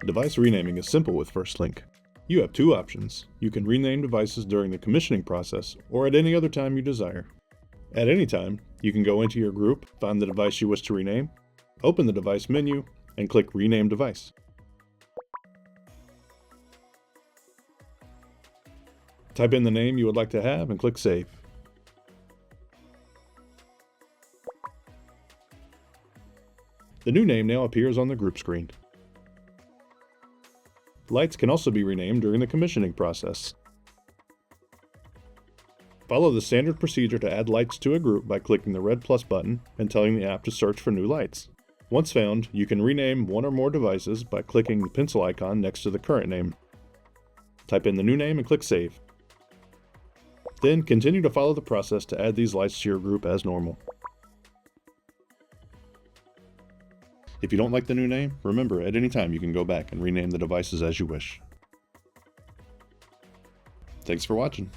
Device renaming is simple with FirstLink. You have two options. You can rename devices during the commissioning process or at any other time you desire. At any time, you can go into your group, find the device you wish to rename, open the device menu, and click Rename Device. Type in the name you would like to have and click Save. The new name now appears on the group screen. Lights can also be renamed during the commissioning process. Follow the standard procedure to add lights to a group by clicking the red plus button and telling the app to search for new lights. Once found, you can rename one or more devices by clicking the pencil icon next to the current name. Type in the new name and click Save. Then continue to follow the process to add these lights to your group as normal. If you don't like the new name, remember at any time you can go back and rename the devices as you wish. Thanks for watching.